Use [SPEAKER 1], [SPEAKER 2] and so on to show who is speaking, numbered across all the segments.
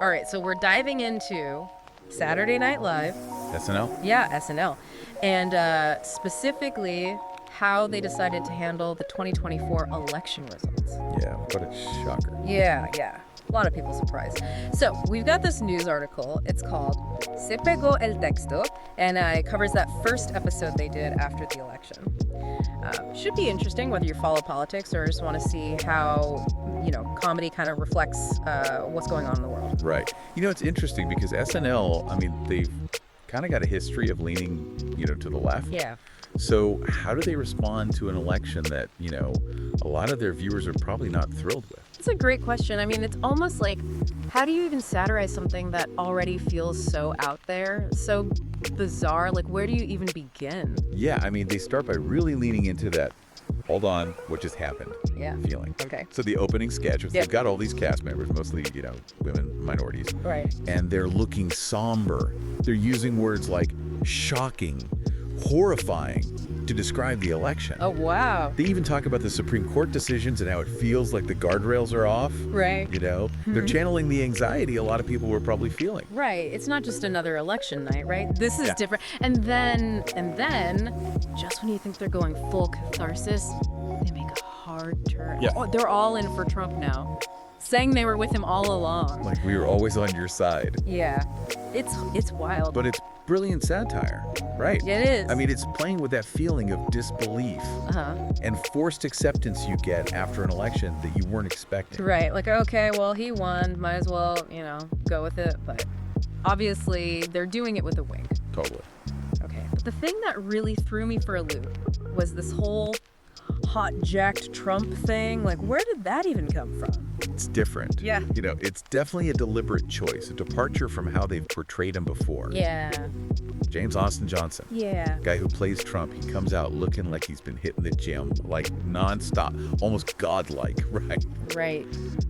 [SPEAKER 1] All right, so we're diving into Saturday Night Live.
[SPEAKER 2] SNL?
[SPEAKER 1] Yeah, SNL. And specifically, how they decided to handle the 2024 election results.
[SPEAKER 2] Yeah, what a shocker.
[SPEAKER 1] Yeah. A lot of people surprised. So, we've got this news article. It's called Se Pegó el Texto, and it covers that first episode they did after the election. Should be interesting whether you follow politics or just want to see how, comedy kind of reflects what's going on in the world.
[SPEAKER 2] Right. It's interesting because SNL, they've kind of got a history of leaning, to the left.
[SPEAKER 1] Yeah.
[SPEAKER 2] So how do they respond to an election that, a lot of their viewers are probably not thrilled with?
[SPEAKER 1] It's a great question. It's almost like, how do you even satirize something that already feels so out there, so bizarre? Like, where do you even begin?
[SPEAKER 2] Yeah, they start by really leaning into that, hold on, what just happened feeling.
[SPEAKER 1] Okay.
[SPEAKER 2] So the opening sketch, they've got all these cast members, mostly, women, minorities.
[SPEAKER 1] Right.
[SPEAKER 2] And they're looking somber. They're using words like shocking, horrifying to describe the election.
[SPEAKER 1] Oh, wow.
[SPEAKER 2] They even talk about the Supreme Court decisions and how it feels like the guardrails are off.
[SPEAKER 1] Right.
[SPEAKER 2] They're channeling the anxiety a lot of people were probably feeling.
[SPEAKER 1] Right. It's not just another election night, right? This is different. And then, just when you think they're going full catharsis, they make a hard turn.
[SPEAKER 2] Yeah.
[SPEAKER 1] Oh, they're all in for Trump now, saying they were with him all along.
[SPEAKER 2] Like we were always on your side.
[SPEAKER 1] Yeah. It's wild.
[SPEAKER 2] But it's brilliant satire, right?
[SPEAKER 1] It is.
[SPEAKER 2] It's playing with that feeling of disbelief and forced acceptance you get after an election that you weren't expecting.
[SPEAKER 1] Right. Like, okay, well, he won. Might as well, go with it. But obviously, they're doing it with a wink.
[SPEAKER 2] Totally.
[SPEAKER 1] Okay. But the thing that really threw me for a loop was this whole hot jacked Trump thing. Like, where did that even come from?
[SPEAKER 2] It's different.
[SPEAKER 1] Yeah.
[SPEAKER 2] It's definitely a deliberate choice, a departure from how they've portrayed him before.
[SPEAKER 1] Yeah.
[SPEAKER 2] James Austin Johnson.
[SPEAKER 1] Yeah.
[SPEAKER 2] Guy who plays Trump, he comes out looking like he's been hitting the gym, like nonstop, almost godlike, right?
[SPEAKER 1] Right.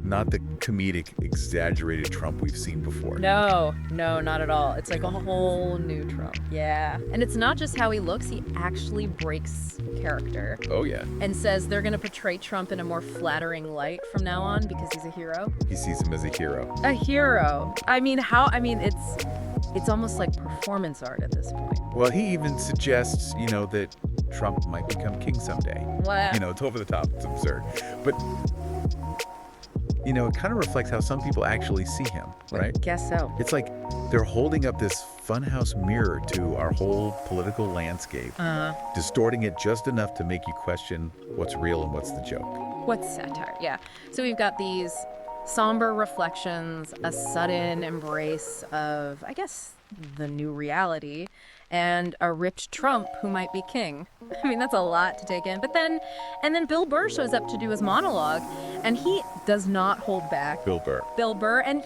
[SPEAKER 2] Not the comedic, exaggerated Trump we've seen before.
[SPEAKER 1] No, not at all. It's like a whole new Trump. Yeah. And it's not just how he looks, he actually breaks character.
[SPEAKER 2] Oh, yeah.
[SPEAKER 1] And says they're going to portray Trump in a more flattering light from now on because he's a hero.
[SPEAKER 2] He sees him as a hero.
[SPEAKER 1] A hero. It's almost like performance art at this point.
[SPEAKER 2] Well, he even suggests, that Trump might become king someday.
[SPEAKER 1] Wow.
[SPEAKER 2] It's over the top. It's absurd. But, it kind of reflects how some people actually see him, right?
[SPEAKER 1] I guess so.
[SPEAKER 2] It's like they're holding up this funhouse mirror to our whole political landscape, distorting it just enough to make you question what's real and what's the joke.
[SPEAKER 1] What's satire? Yeah. So we've got these somber reflections, a sudden embrace of, I guess, the new reality, and a ripped Trump who might be king. That's a lot to take in. But then Bill Burr shows up to do his monologue, and he does not hold back.
[SPEAKER 2] Bill Burr.
[SPEAKER 1] And,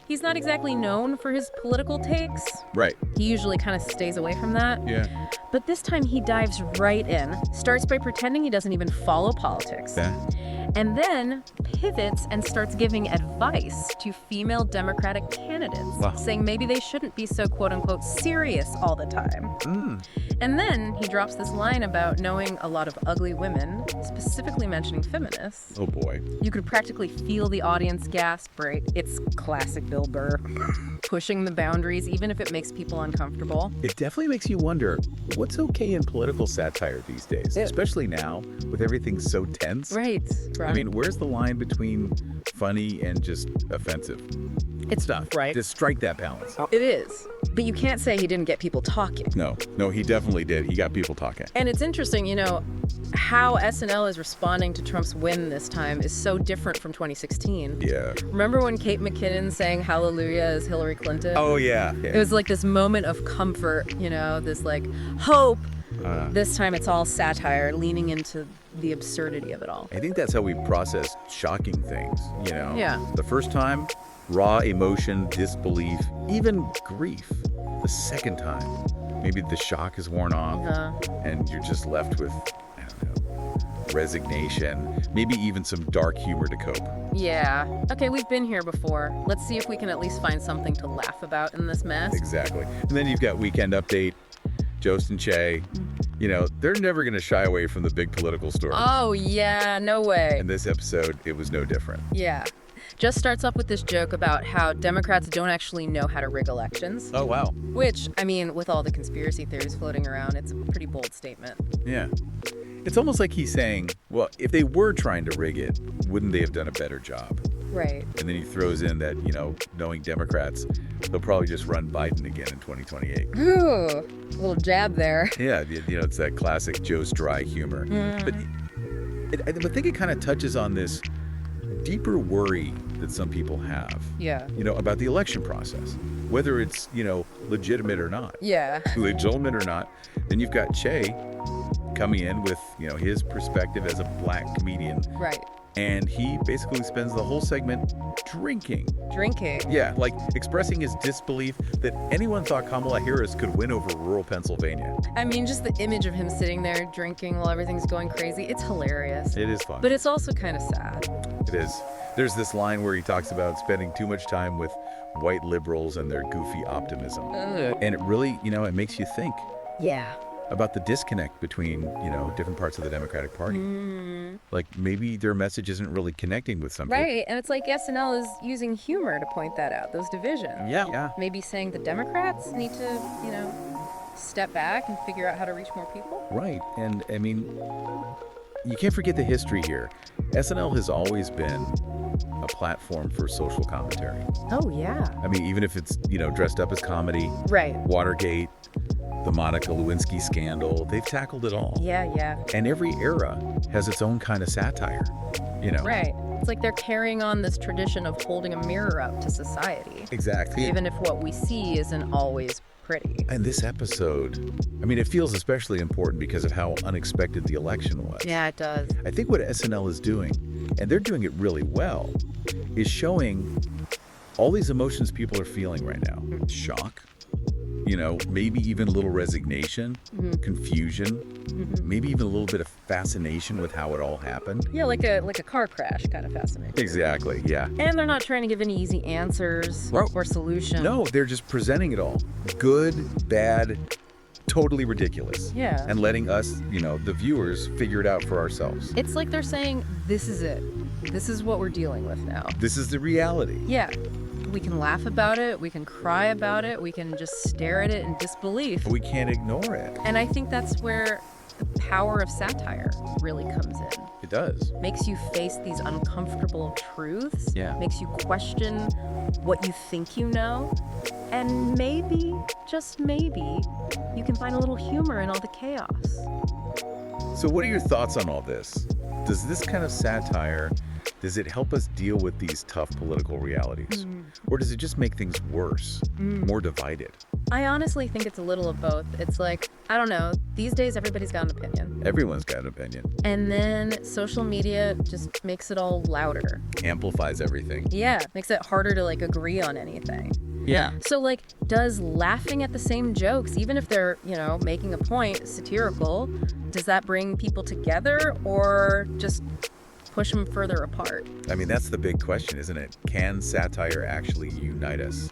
[SPEAKER 1] he's not exactly known for his political takes.
[SPEAKER 2] Right.
[SPEAKER 1] He usually kind of stays away from that.
[SPEAKER 2] Yeah.
[SPEAKER 1] But this time he dives right in, starts by pretending he doesn't even follow politics.
[SPEAKER 2] Yeah.
[SPEAKER 1] And then pivots and starts giving advice to female Democratic candidates, saying maybe they shouldn't be so quote-unquote serious all the time. And then he drops this line about knowing a lot of ugly women, specifically mentioning feminists.
[SPEAKER 2] Oh, boy.
[SPEAKER 1] You could practically feel the audience gasp, right? It's classic Bill Burr, pushing the boundaries, even if it makes people uncomfortable.
[SPEAKER 2] It definitely makes you wonder, what's okay in political satire these days, especially now with everything so tense?
[SPEAKER 1] Right.
[SPEAKER 2] Where's the line between funny and just offensive?
[SPEAKER 1] It's tough, right?
[SPEAKER 2] Just strike that balance.
[SPEAKER 1] It is. But you can't say he didn't get people talking.
[SPEAKER 2] No, he definitely did. He got people talking.
[SPEAKER 1] And it's interesting, how SNL is responding to Trump's win this time is so different from 2016.
[SPEAKER 2] Yeah.
[SPEAKER 1] Remember when Kate McKinnon sang Hallelujah as Hillary Clinton?
[SPEAKER 2] Oh, yeah.
[SPEAKER 1] It was like this moment of comfort, this like hope. This time it's all satire, leaning into the absurdity of it all.
[SPEAKER 2] I think that's how we process shocking things,
[SPEAKER 1] Yeah.
[SPEAKER 2] The first time, raw emotion, disbelief, even grief. The second time, maybe the shock is worn off and you're just left with, resignation, maybe even some dark humor to cope.
[SPEAKER 1] Yeah. Okay, we've been here before. Let's see if we can at least find something to laugh about in this mess.
[SPEAKER 2] Exactly. And then you've got Weekend Update, Jost and Che. They're never going to shy away from the big political stories.
[SPEAKER 1] Oh, yeah, no way.
[SPEAKER 2] In this episode, it was no different.
[SPEAKER 1] Yeah. Just starts off with this joke about how Democrats don't actually know how to rig elections.
[SPEAKER 2] Oh, wow.
[SPEAKER 1] Which, I mean, with all the conspiracy theories floating around, it's a pretty bold statement.
[SPEAKER 2] Yeah. It's almost like he's saying, well, if they were trying to rig it, wouldn't they have done a better job?
[SPEAKER 1] Right.
[SPEAKER 2] And then he throws in that, knowing Democrats, they'll probably just run Biden again in 2028.
[SPEAKER 1] Ooh, a little jab there.
[SPEAKER 2] Yeah, it's that classic Joe's dry humor. But I think it kind of touches on this deeper worry that some people have,
[SPEAKER 1] Yeah.
[SPEAKER 2] About the election process, whether it's, legitimate or not.
[SPEAKER 1] Yeah.
[SPEAKER 2] Legitimate or not. Then you've got Che coming in with, his perspective as a black comedian.
[SPEAKER 1] Right.
[SPEAKER 2] And he basically spends the whole segment drinking.
[SPEAKER 1] Drinking.
[SPEAKER 2] Yeah, like expressing his disbelief that anyone thought Kamala Harris could win over rural Pennsylvania.
[SPEAKER 1] I mean, just the image of him sitting there drinking while everything's going crazy, it's hilarious.
[SPEAKER 2] It is fun.
[SPEAKER 1] But it's also kind of sad.
[SPEAKER 2] It is. There's this line where he talks about spending too much time with white liberals and their goofy optimism.
[SPEAKER 1] Ugh.
[SPEAKER 2] And it really, it makes you think
[SPEAKER 1] Yeah.
[SPEAKER 2] about the disconnect between, different parts of the Democratic Party. Like maybe their message isn't really connecting with some people.
[SPEAKER 1] Right, and it's like SNL is using humor to point that out, those divisions.
[SPEAKER 2] Yeah.
[SPEAKER 1] Maybe saying the Democrats need to, step back and figure out how to reach more people.
[SPEAKER 2] Right. And I mean, you can't forget the history here. SNL has always been a platform for social commentary.
[SPEAKER 1] Oh, yeah.
[SPEAKER 2] I mean, even if it's, dressed up as comedy,
[SPEAKER 1] Right.
[SPEAKER 2] Watergate, the Monica Lewinsky scandal, they've tackled it all.
[SPEAKER 1] Yeah.
[SPEAKER 2] And every era has its own kind of satire,
[SPEAKER 1] Right. It's like they're carrying on this tradition of holding a mirror up to society.
[SPEAKER 2] Exactly.
[SPEAKER 1] Even if what we see isn't always pretty.
[SPEAKER 2] And this episode, I mean, it feels especially important because of how unexpected the election was.
[SPEAKER 1] Yeah, it does.
[SPEAKER 2] I think what SNL is doing, and they're doing it really well, is showing all these emotions people are feeling right now. Shock, maybe even a little resignation, confusion, maybe even a little bit of fascination with how it all happened.
[SPEAKER 1] Yeah, like a car crash kind of fascinating.
[SPEAKER 2] Exactly, yeah.
[SPEAKER 1] And they're not trying to give any easy answers or solutions.
[SPEAKER 2] No, they're just presenting it all. Good, bad, totally ridiculous.
[SPEAKER 1] Yeah.
[SPEAKER 2] And letting us, the viewers, figure it out for ourselves.
[SPEAKER 1] It's like they're saying, this is it. This is what we're dealing with now.
[SPEAKER 2] This is the reality.
[SPEAKER 1] Yeah. We can laugh about it. We can cry about it. We can just stare at it in disbelief.
[SPEAKER 2] We can't ignore it.
[SPEAKER 1] And I think that's where the power of satire really comes in.
[SPEAKER 2] It does.
[SPEAKER 1] Makes you face these uncomfortable truths.
[SPEAKER 2] Yeah.
[SPEAKER 1] Makes you question what you think you know. And maybe, just maybe, you can find a little humor in all the chaos.
[SPEAKER 2] So what are your thoughts on all this? Does this kind of satire, does it help us deal with these tough political realities? Or does it just make things worse, more divided?
[SPEAKER 1] I honestly think it's a little of both. It's like, I don't know, these days everybody's got an opinion.
[SPEAKER 2] Everyone's got an opinion.
[SPEAKER 1] And then social media just makes it all louder.
[SPEAKER 2] Amplifies everything.
[SPEAKER 1] Yeah, makes it harder to agree on anything.
[SPEAKER 2] Yeah.
[SPEAKER 1] So does laughing at the same jokes, even if they're, making a point, satirical, does that bring people together or just push them further apart?
[SPEAKER 2] I mean, that's the big question, isn't it? Can satire actually unite us?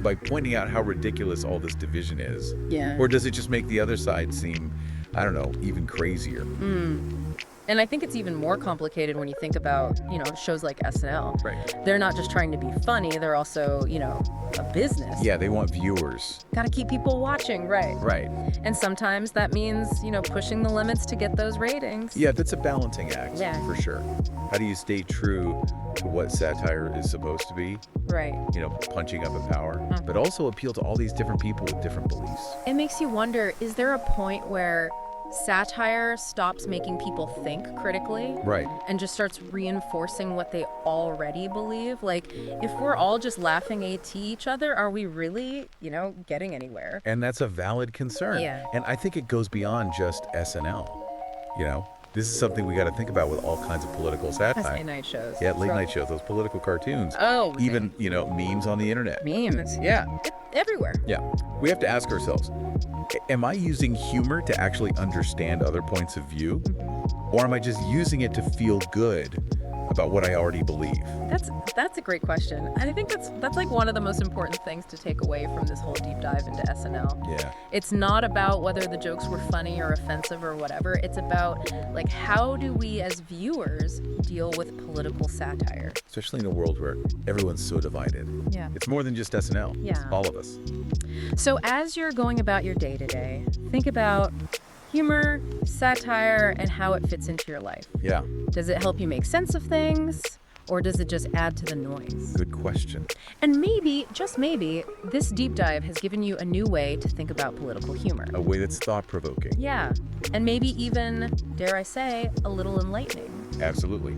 [SPEAKER 2] By pointing out how ridiculous all this division is.
[SPEAKER 1] Yeah.
[SPEAKER 2] Or does it just make the other side seem, I don't know, even crazier?
[SPEAKER 1] And I think it's even more complicated when you think about, shows like SNL.
[SPEAKER 2] Right.
[SPEAKER 1] They're not just trying to be funny, they're also, a business.
[SPEAKER 2] Yeah, they want viewers.
[SPEAKER 1] Got to keep people watching, right?
[SPEAKER 2] Right.
[SPEAKER 1] And sometimes that means, pushing the limits to get those ratings.
[SPEAKER 2] Yeah, that's a balancing act,
[SPEAKER 1] Yeah.
[SPEAKER 2] for sure. How do you stay true to what satire is supposed to be?
[SPEAKER 1] Right.
[SPEAKER 2] Punching up a power, but also appeal to all these different people with different beliefs.
[SPEAKER 1] It makes you wonder, is there a point where satire stops making people think critically?
[SPEAKER 2] Right.
[SPEAKER 1] And just starts reinforcing what they already believe? If we're all just laughing at each other, are we really, getting anywhere?
[SPEAKER 2] And that's a valid concern.
[SPEAKER 1] Yeah.
[SPEAKER 2] And I think it goes beyond just SNL. This is something we got to think about with all kinds of political satire.
[SPEAKER 1] That's late night shows.
[SPEAKER 2] Yeah, late night shows, those political cartoons.
[SPEAKER 1] Oh, okay.
[SPEAKER 2] Even, memes on the internet.
[SPEAKER 1] Memes.
[SPEAKER 2] Yeah.
[SPEAKER 1] Everywhere.
[SPEAKER 2] Yeah. We have to ask ourselves, am I using humor to actually understand other points of view? Or am I just using it to feel good about what I already believe?
[SPEAKER 1] That's a great question. And I think that's like one of the most important things to take away from this whole deep dive into SNL.
[SPEAKER 2] Yeah.
[SPEAKER 1] It's not about whether the jokes were funny or offensive or whatever. It's about like how do we as viewers deal with political satire?
[SPEAKER 2] Especially in a world where everyone's so divided.
[SPEAKER 1] Yeah.
[SPEAKER 2] It's more than just SNL.
[SPEAKER 1] Yeah.
[SPEAKER 2] It's all of us.
[SPEAKER 1] So as you're going about your day to day, think about humor, satire, and how it fits into your life.
[SPEAKER 2] Yeah.
[SPEAKER 1] Does it help you make sense of things? Or does it just add to the noise?
[SPEAKER 2] Good question.
[SPEAKER 1] And maybe, just maybe, this deep dive has given you a new way to think about political humor.
[SPEAKER 2] A way that's thought-provoking.
[SPEAKER 1] Yeah, and maybe even, dare I say, a little enlightening.
[SPEAKER 2] Absolutely.